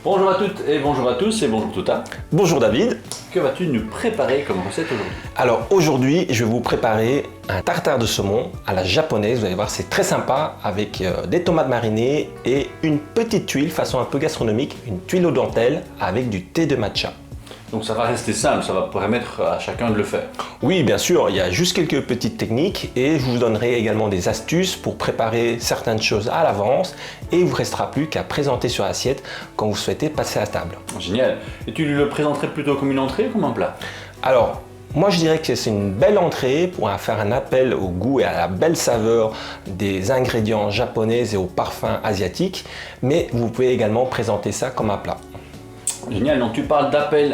Bonjour à toutes et bonjour à tous et bonjour Touta. Bonjour David. Que vas-tu nous préparer comme recette aujourd'hui? Alors aujourd'hui, je vais vous préparer un tartare de saumon à la japonaise. Vous allez voir, c'est très sympa avec des tomates marinées et une petite tuile façon un peu gastronomique, une tuile aux dentelles avec du thé de matcha. Donc ça va rester simple, ça va permettre à chacun de le faire. Oui, bien sûr, il y a juste quelques petites techniques et je vous donnerai également des astuces pour préparer certaines choses à l'avance et il ne vous restera plus qu'à présenter sur l'assiette quand vous souhaitez passer à table. Génial. Et tu le présenterais plutôt comme une entrée ou comme un plat? Alors, moi je dirais que c'est une belle entrée pour faire un appel au goût et à la belle saveur des ingrédients japonais et aux parfums asiatiques, mais vous pouvez également présenter ça comme un plat. Génial, donc tu parles d'appel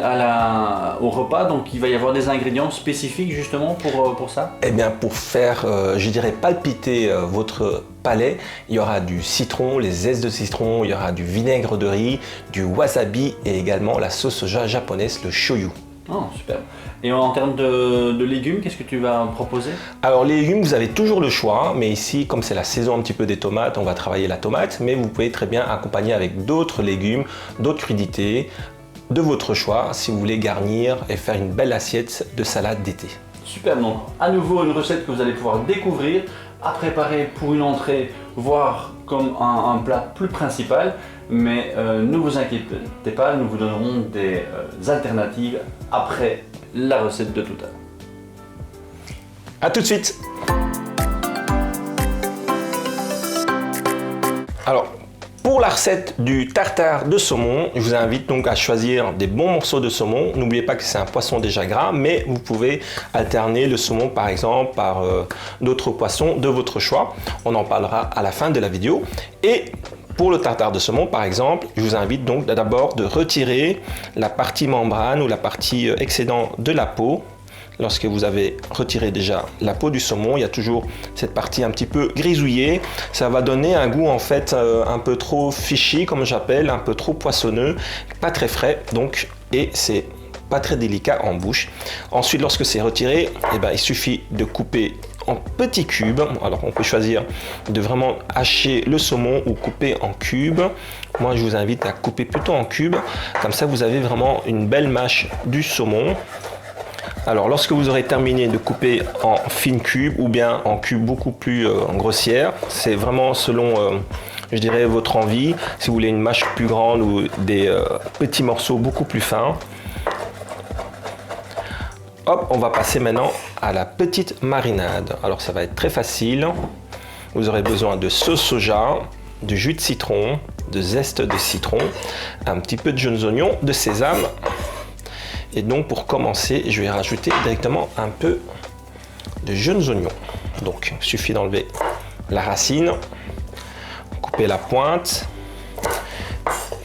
au repas, donc il va y avoir des ingrédients spécifiques justement pour ça? Eh bien pour faire, je dirais, palpiter votre palais, il y aura du citron, les zestes de citron, il y aura du vinaigre de riz, du wasabi et également la sauce soja japonaise, le shoyu. Oh, super. Et en termes de légumes, qu'est-ce que tu vas proposer? Alors les légumes, vous avez toujours le choix, mais ici, comme c'est la saison un petit peu des tomates, on va travailler la tomate, mais vous pouvez très bien accompagner avec d'autres légumes, d'autres crudités, de votre choix, si vous voulez garnir et faire une belle assiette de salade d'été. Super, donc à nouveau une recette que vous allez pouvoir découvrir, à préparer pour une entrée, voire comme un plat plus principal. Mais ne vous inquiétez pas, nous vous donnerons des alternatives après la recette de Touta. A tout de suite. Alors, pour la recette du tartare de saumon, je vous invite donc à choisir des bons morceaux de saumon. N'oubliez pas que c'est un poisson déjà gras, mais vous pouvez alterner le saumon par exemple par d'autres poissons de votre choix. On en parlera à la fin de la vidéo. Et pour le tartare de saumon, par exemple, je vous invite donc d'abord de retirer la partie membrane ou la partie excédent de la peau. Lorsque vous avez retiré déjà la peau du saumon, il y a toujours cette partie un petit peu grisouillée. Ça va donner un goût en fait un peu trop fishy, comme j'appelle, un peu trop poissonneux, pas très frais, donc, et c'est pas très délicat en bouche. Ensuite, lorsque c'est retiré, il suffit de couper en petits cubes. Alors on peut choisir de vraiment hacher le saumon ou couper en cubes. Moi je vous invite à couper plutôt en cubes, comme ça vous avez vraiment une belle mâche du saumon. Alors lorsque vous aurez terminé de couper en fines cubes ou bien en cubes beaucoup plus grossières, c'est vraiment selon je dirais votre envie, si vous voulez une mâche plus grande ou des petits morceaux beaucoup plus fins. Hop, on va passer maintenant à la petite marinade. Alors ça va être très facile. Vous aurez besoin de sauce soja, de jus de citron, de zeste de citron, un petit peu de jaunes oignons, de sésame. Et donc pour commencer, je vais rajouter directement un peu de jaunes oignons. Donc il suffit d'enlever la racine, couper la pointe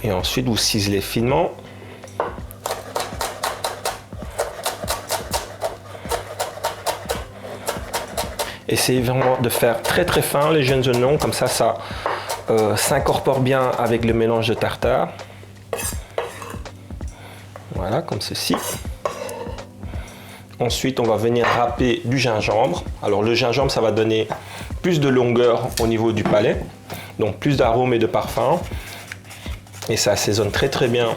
et ensuite vous ciselez finement. Essayez vraiment de faire très très fin les jaunes oignons, comme ça s'incorpore bien avec le mélange de tartare. Voilà, comme ceci. Ensuite, on va venir râper du gingembre. Alors le gingembre, ça va donner plus de longueur au niveau du palais, donc plus d'arômes et de parfums. Et ça assaisonne très très bien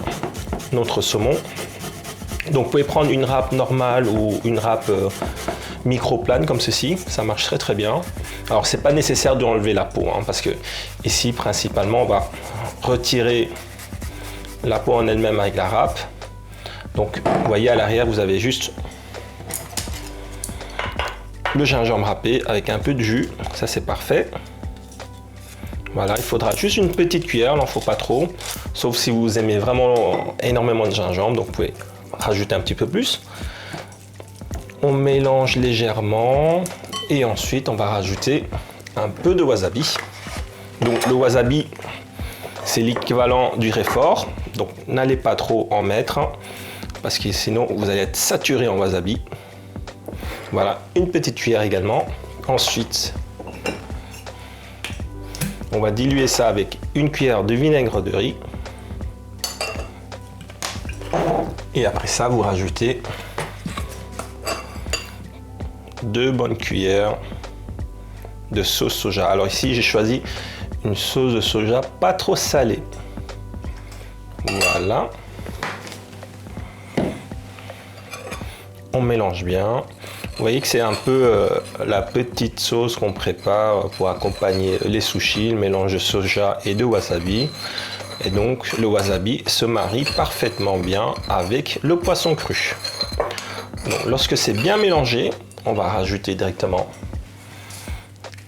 notre saumon. Donc vous pouvez prendre une râpe normale ou une râpe micro-plane comme ceci, ça marche très très bien. Alors c'est pas nécessaire d'enlever la peau, parce que ici principalement on va retirer la peau en elle-même avec la râpe. Donc vous voyez à l'arrière vous avez juste le gingembre râpé avec un peu de jus, ça c'est parfait. Voilà, il faudra juste une petite cuillère, il n'en faut pas trop, sauf si vous aimez vraiment énormément de gingembre, donc vous pouvez rajouter un petit peu plus. On mélange légèrement et ensuite on va rajouter un peu de wasabi. Donc le wasabi c'est l'équivalent du réfort, donc n'allez pas trop en mettre parce que sinon vous allez être saturé en wasabi. Voilà, une petite cuillère également. Ensuite on va diluer ça avec une cuillère de vinaigre de riz. Et après ça, vous rajoutez 2 bonnes cuillères de sauce soja. Alors ici, j'ai choisi une sauce de soja pas trop salée. Voilà. On mélange bien. Vous voyez que c'est un peu la petite sauce qu'on prépare pour accompagner les sushis, le mélange de soja et de wasabi. Et donc le wasabi se marie parfaitement bien avec le poisson cru. Donc, lorsque c'est bien mélangé, on va rajouter directement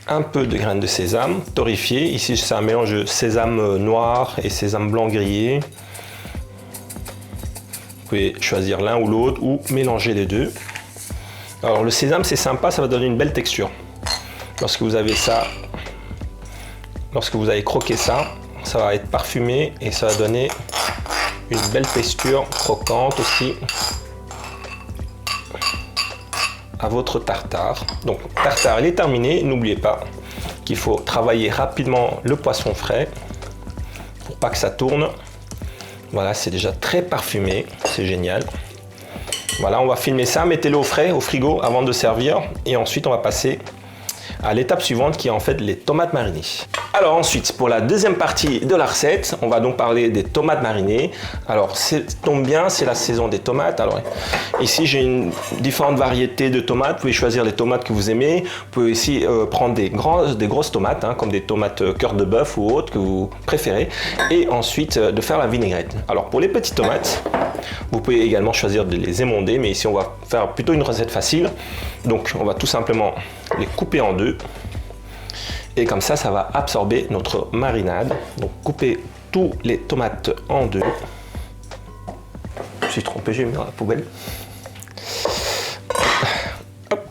un peu de graines de sésame torréfiées. Ici c'est un mélange de sésame noir et sésame blanc grillé. Vous pouvez choisir l'un ou l'autre ou mélanger les deux. Alors le sésame c'est sympa, ça va donner une belle texture. Lorsque vous avez ça, lorsque vous avez croqué ça, ça va être parfumé et ça va donner une belle texture croquante aussi à votre tartare. Donc tartare il est terminé, n'oubliez pas qu'il faut travailler rapidement le poisson frais pour pas que ça tourne. Voilà, c'est déjà très parfumé, c'est génial. Voilà, on va filmer ça, mettez-le au frais, au frigo avant de servir et ensuite on va passer à l'étape suivante qui est en fait les tomates marinées. Alors ensuite, pour la deuxième partie de la recette, on va donc parler des tomates marinées. Alors, tombe bien, c'est la saison des tomates. Alors ici, j'ai différentes variétés de tomates. Vous pouvez choisir les tomates que vous aimez. Vous pouvez aussi prendre des grosses tomates, hein, comme des tomates cœur de bœuf ou autres que vous préférez. Et ensuite, de faire la vinaigrette. Alors, pour les petites tomates, vous pouvez également choisir de les émonder. Mais ici, on va faire plutôt une recette facile. Donc, on va tout simplement les couper en deux. Et comme ça, ça va absorber notre marinade. Donc, coupez tous les tomates en deux. Je me suis trompé, j'ai mis dans la poubelle. Hop.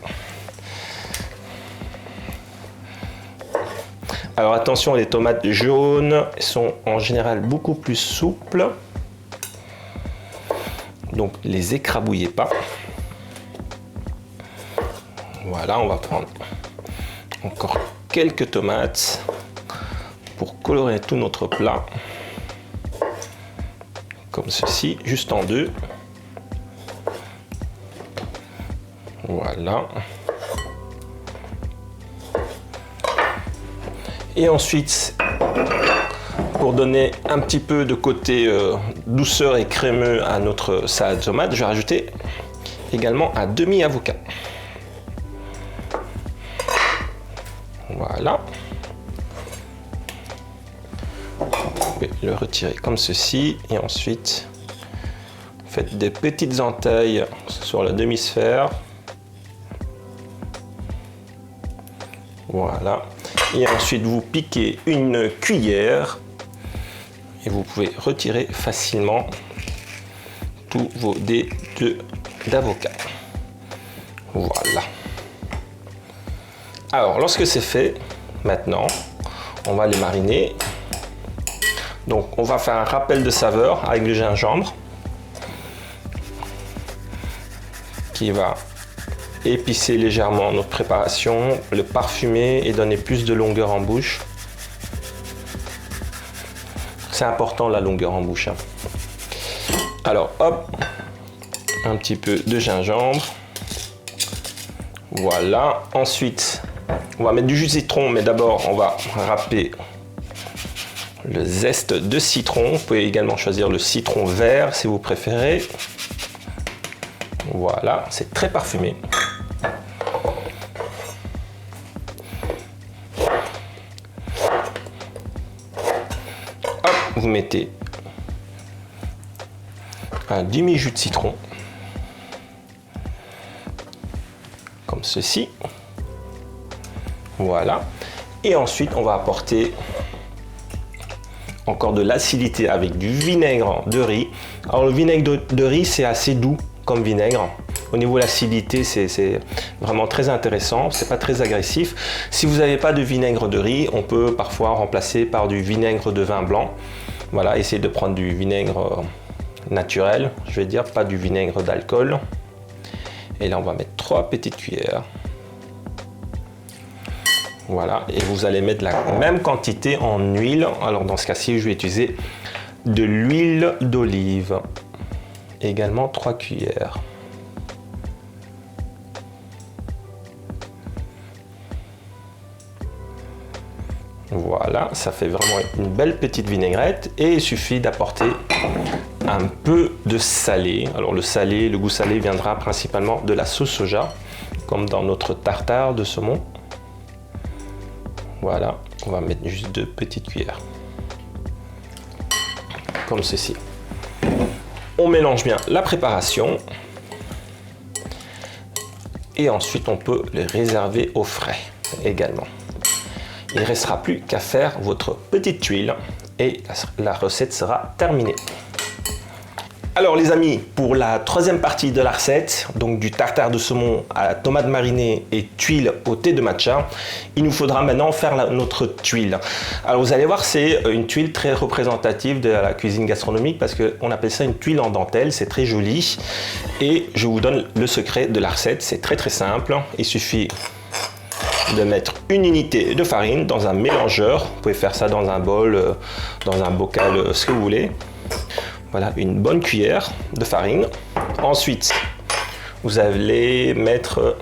Alors, attention, les tomates jaunes sont en général beaucoup plus souples. Donc, les écrabouillez pas. Voilà, on va prendre encore quelques tomates pour colorer tout notre plat. Comme ceci, juste en deux. Voilà. Et ensuite, pour donner un petit peu de côté douceur et crémeux à notre salade de tomate, je vais rajouter également un demi-avocat. Voilà. Vous pouvez le retirer comme ceci et ensuite faites des petites entailles sur la demi-sphère. Voilà. Et ensuite vous piquez une cuillère et vous pouvez retirer facilement tous vos dés d'avocat. Voilà. Alors, lorsque c'est fait, maintenant, on va les mariner. Donc, on va faire un rappel de saveur avec le gingembre qui va épicer légèrement notre préparation, le parfumer et donner plus de longueur en bouche. C'est important la longueur en bouche. Alors, hop, un petit peu de gingembre. Voilà. Ensuite, on va mettre du jus de citron, mais d'abord, on va râper le zeste de citron. Vous pouvez également choisir le citron vert si vous préférez. Voilà, c'est très parfumé. Hop, vous mettez un demi-jus de citron, comme ceci. Voilà. Et ensuite, on va apporter encore de l'acidité avec du vinaigre de riz. Alors, le vinaigre de riz, c'est assez doux comme vinaigre. Au niveau de l'acidité, c'est vraiment très intéressant. C'est pas très agressif. Si vous n'avez pas de vinaigre de riz, on peut parfois remplacer par du vinaigre de vin blanc. Voilà, essayez de prendre du vinaigre naturel, je vais dire, pas du vinaigre d'alcool. Et là, on va mettre 3 petites cuillères. Voilà, et vous allez mettre la même quantité en huile. Alors dans ce cas-ci, je vais utiliser de l'huile d'olive. Également 3 cuillères. Voilà, ça fait vraiment une belle petite vinaigrette et il suffit d'apporter un peu de salé. Alors le salé, le goût salé viendra principalement de la sauce soja, comme dans notre tartare de saumon. Voilà, on va mettre juste 2 petites cuillères, comme ceci. On mélange bien la préparation et ensuite on peut les réserver au frais également. Il ne restera plus qu'à faire votre petite tuile et la recette sera terminée. Alors les amis, pour la troisième partie de la recette, donc du tartare de saumon à la tomate marinée et tuile au thé de matcha, il nous faudra maintenant faire notre tuile. Alors vous allez voir, c'est une tuile très représentative de la cuisine gastronomique parce qu'on appelle ça une tuile en dentelle, c'est très joli. Et je vous donne le secret de la recette, c'est très simple. Il suffit de mettre une unité de farine dans un mélangeur. Vous pouvez faire ça dans un bol, dans un bocal, ce que vous voulez. Voilà, une bonne cuillère de farine. Ensuite, vous allez mettre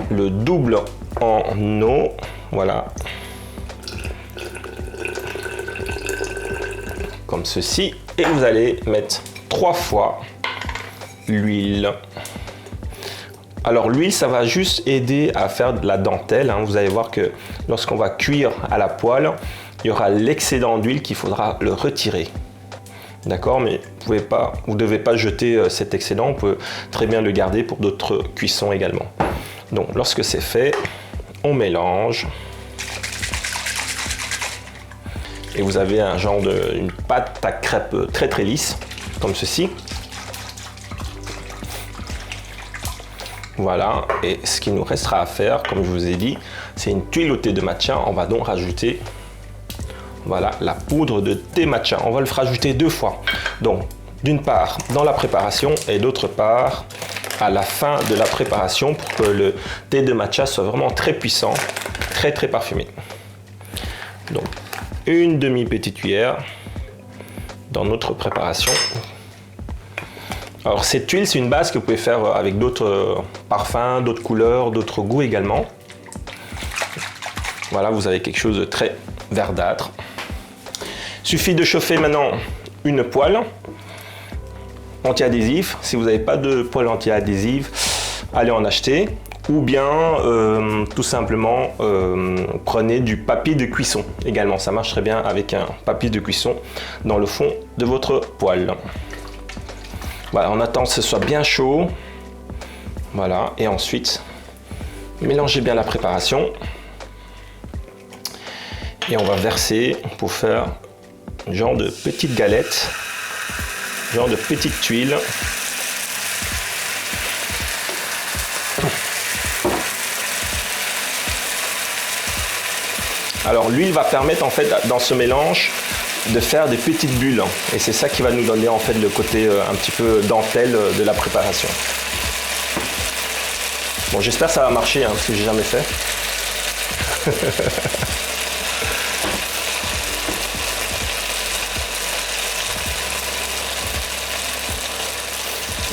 le double en eau. Voilà. Comme ceci. Et vous allez mettre 3 fois l'huile. Alors l'huile, ça va juste aider à faire de la dentelle. Vous allez voir que lorsqu'on va cuire à la poêle, il y aura l'excédent d'huile qu'il faudra le retirer. D'accord, mais vous ne devez pas jeter cet excédent, on peut très bien le garder pour d'autres cuissons également. Donc lorsque c'est fait, on mélange. Et vous avez un genre une pâte à crêpes très lisse, comme ceci. Voilà, et ce qu'il nous restera à faire, comme je vous ai dit, c'est une tuile au thé de matcha. On va donc rajouter, voilà, la poudre de thé matcha. On va le rajouter 2 fois. Donc, d'une part dans la préparation et d'autre part à la fin de la préparation pour que le thé de matcha soit vraiment très puissant, très parfumé. Donc, une demi petite cuillère dans notre préparation. Alors cette huile, c'est une base que vous pouvez faire avec d'autres parfums, d'autres couleurs, d'autres goûts également. Voilà, vous avez quelque chose de très verdâtre. Suffit de chauffer maintenant une poêle anti-adhésif. Si vous n'avez pas de poêle anti-adhésif, allez en acheter. Ou bien tout simplement prenez du papier de cuisson également. Ça marche très bien avec un papier de cuisson dans le fond de votre poêle. Voilà, on attend que ce soit bien chaud. Voilà, et ensuite, mélangez bien la préparation. Et on va verser pour faire un genre de petite galette, genre de petite tuile. Alors l'huile va permettre en fait dans ce mélange de faire des petites bulles et c'est ça qui va nous donner en fait le côté un petit peu dentelle de la préparation. Bon, j'espère que ça va marcher parce que j'ai jamais fait.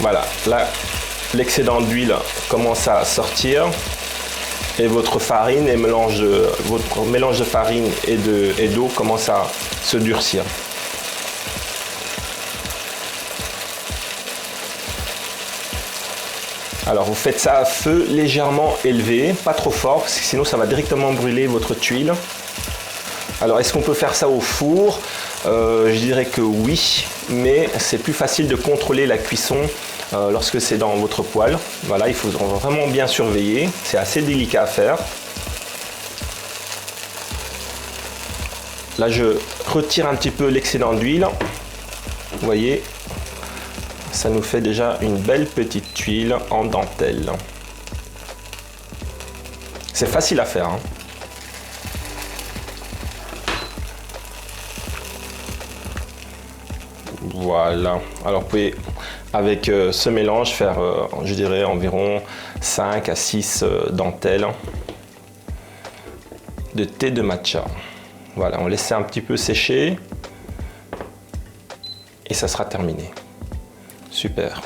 Voilà, là l'excédent d'huile commence à sortir. Et votre farine et votre mélange de farine et d'eau commence à se durcir. Alors vous faites ça à feu légèrement élevé, pas trop fort, parce que sinon ça va directement brûler votre tuile. Alors est-ce qu'on peut faire ça au four? Je dirais que oui, mais c'est plus facile de contrôler la cuisson lorsque c'est dans votre poêle. Voilà, il faut vraiment bien surveiller, c'est assez délicat à faire. Là je retire un petit peu l'excédent d'huile. Vous voyez, ça nous fait déjà une belle petite tuile en dentelle. C'est facile à faire. Voilà, alors vous pouvez avec ce mélange faire je dirais environ 5 à 6 dentelles de thé de matcha. Voilà, on laisse un petit peu sécher et ça sera terminé. Super.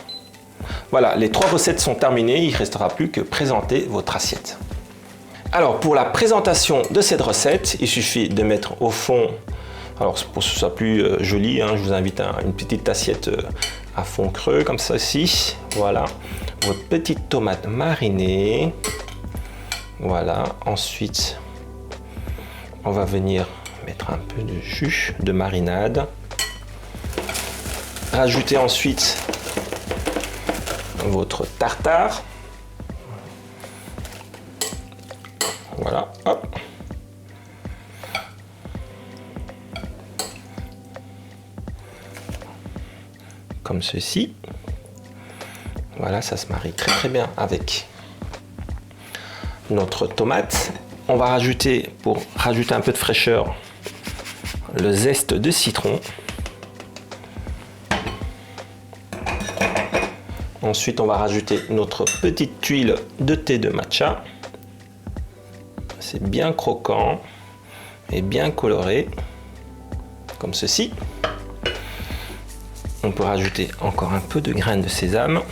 Voilà, les 3 recettes sont terminées, il ne restera plus que présenter votre assiette. Alors pour la présentation de cette recette, il suffit de mettre au fond, alors pour que ce soit plus joli, hein, je vous invite à une petite assiette à fond creux comme ceci. Voilà, votre petite tomate marinée. Voilà, ensuite on va venir mettre un peu de jus de marinade. Rajoutez ensuite votre tartare. Voilà, hop. Comme ceci. Voilà, ça se marie très très bien avec notre tomate. On va rajouter, pour rajouter un peu de fraîcheur, le zeste de citron. Ensuite, on va rajouter notre petite tuile de thé de matcha. C'est bien croquant et bien coloré, comme ceci. On peut rajouter encore un peu de graines de sésame.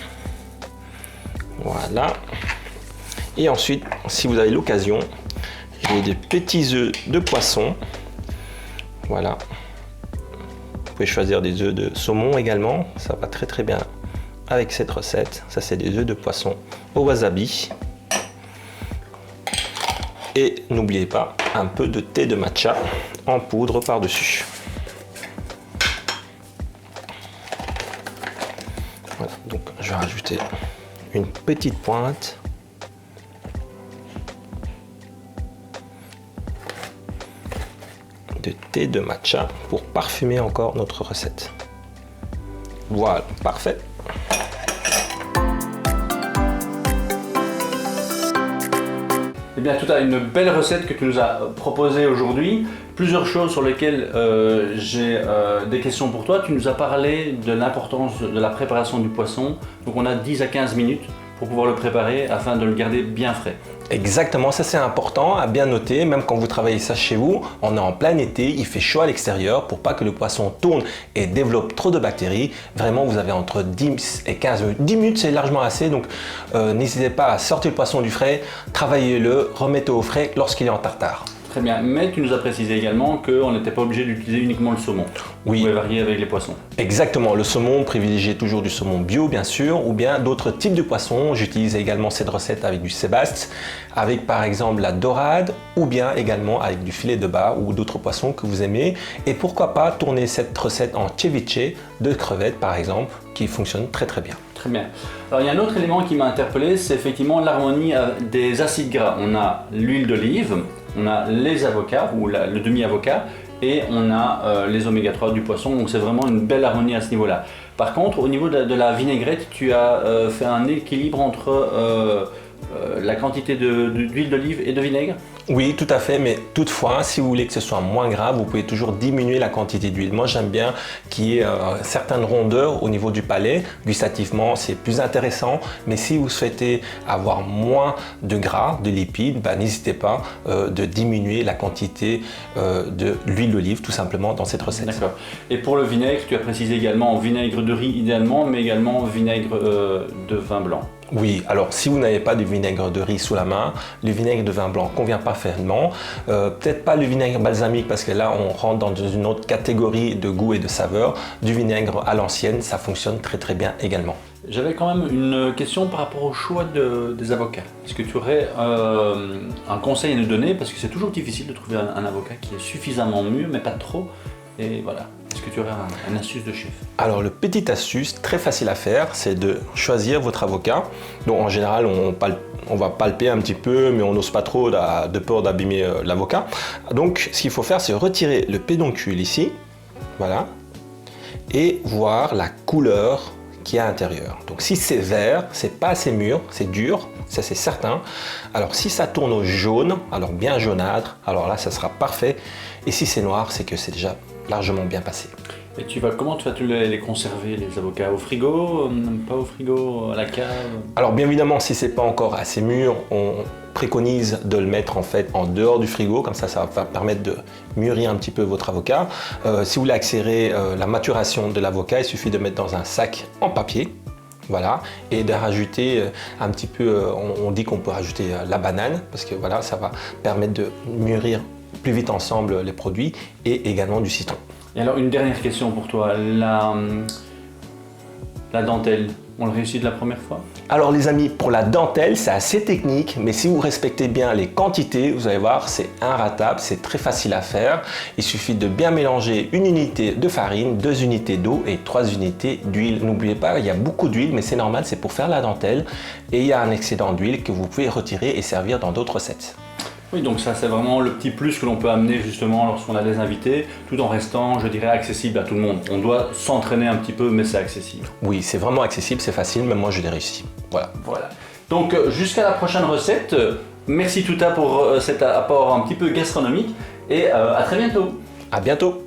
Voilà. Et ensuite, si vous avez l'occasion, j'ai des petits œufs de poisson. Voilà. Vous pouvez choisir des œufs de saumon également. Ça va très très bien avec cette recette. Ça, c'est des œufs de poisson au wasabi. Et n'oubliez pas un peu de thé de matcha en poudre par-dessus. Voilà, donc je vais rajouter une petite pointe. De thé de matcha pour parfumer encore notre recette. Voilà, parfait. Eh bien, tout à une belle recette que tu nous as proposée aujourd'hui. Plusieurs choses sur lesquelles j'ai des questions pour toi. Tu nous as parlé de l'importance de la préparation du poisson. Donc on a 10 à 15 minutes pour pouvoir le préparer afin de le garder bien frais. Exactement, ça c'est important à bien noter, même quand vous travaillez ça chez vous, on est en plein été, il fait chaud à l'extérieur, pour pas que le poisson tourne et développe trop de bactéries. Vraiment, vous avez entre 10 et 15 minutes. 10 minutes c'est largement assez, donc n'hésitez pas à sortir le poisson du frais, travaillez-le, remettez au frais lorsqu'il est en tartare. Très bien, mais tu nous as précisé également qu'on n'était pas obligé d'utiliser uniquement le saumon. Oui. Vous pouvez varier avec les poissons. Exactement, le saumon, privilégiez toujours du saumon bio bien sûr, ou bien d'autres types de poissons. J'utilise également cette recette avec du sébaste, avec par exemple la dorade, ou bien également avec du filet de bar ou d'autres poissons que vous aimez. Et pourquoi pas tourner cette recette en ceviche de crevettes par exemple, qui fonctionne très très bien. Très bien. Alors il y a un autre élément qui m'a interpellé, c'est effectivement l'harmonie des acides gras. On a l'huile d'olive, on a les avocats ou le demi-avocat et on a les oméga 3 du poisson, donc c'est vraiment une belle harmonie à ce niveau-là. Par contre, au niveau de la vinaigrette, tu as fait un équilibre entre la quantité d'huile d'olive et de vinaigre? Oui, tout à fait, mais toutefois, si vous voulez que ce soit moins gras, vous pouvez toujours diminuer la quantité d'huile. Moi, j'aime bien qu'il y ait certaines rondeurs au niveau du palais. Gustativement, c'est plus intéressant, mais si vous souhaitez avoir moins de gras, de lipides, n'hésitez pas de diminuer la quantité de l'huile d'olive, tout simplement, dans cette recette. D'accord. Et pour le vinaigre, tu as précisé également vinaigre de riz idéalement, mais également vinaigre de vin blanc. Oui, alors si vous n'avez pas de vinaigre de riz sous la main, le vinaigre de vin blanc convient parfaitement. Peut-être pas le vinaigre balsamique parce que là on rentre dans une autre catégorie de goût et de saveur. Du vinaigre à l'ancienne, ça fonctionne très très bien également. J'avais quand même une question par rapport au choix des avocats. Est-ce que tu aurais un conseil à nous donner? Parce que c'est toujours difficile de trouver un avocat qui est suffisamment mûr, mais pas trop. Et voilà. Est-ce que tu aurais un astuce de chef? Alors le petit astuce, très facile à faire, c'est de choisir votre avocat. Donc en général, on va palper un petit peu, mais on n'ose pas trop de peur d'abîmer l'avocat. Donc ce qu'il faut faire, c'est retirer le pédoncule ici, voilà, et voir la couleur qui est à l'intérieur. Donc si c'est vert, c'est pas assez mûr, c'est dur, ça c'est certain. Alors si ça tourne au jaune, alors bien jaunâtre, alors là ça sera parfait. Et si c'est noir, c'est que c'est déjà largement bien passé. Et comment vas-tu les conserver, les avocats? Au frigo? Pas au frigo? À la cave? Alors bien évidemment, si c'est pas encore assez mûr, on préconise de le mettre en fait en dehors du frigo, comme ça va permettre de mûrir un petit peu votre avocat. Si vous voulez accélérer la maturation de l'avocat, il suffit de mettre dans un sac en papier. Voilà, et de rajouter un petit peu, on dit qu'on peut rajouter la banane, parce que voilà, ça va permettre de mûrir plus vite ensemble les produits, et également du citron. Et alors une dernière question pour toi, la dentelle, on le réussit de la première fois? Alors les amis, pour la dentelle, c'est assez technique, mais si vous respectez bien les quantités, vous allez voir, c'est inratable, c'est très facile à faire. Il suffit de bien mélanger une unité de farine, 2 unités d'eau et 3 unités d'huile. N'oubliez pas, il y a beaucoup d'huile, mais c'est normal, c'est pour faire la dentelle. Et il y a un excédent d'huile que vous pouvez retirer et servir dans d'autres recettes. Oui, donc ça c'est vraiment le petit plus que l'on peut amener justement lorsqu'on a des invités, tout en restant, je dirais, accessible à tout le monde. On doit s'entraîner un petit peu, mais c'est accessible. Oui, c'est vraiment accessible, c'est facile, mais moi je l'ai réussi. Voilà. Voilà. Donc jusqu'à la prochaine recette. Merci Touta pour cet apport un petit peu gastronomique et à très bientôt. À bientôt.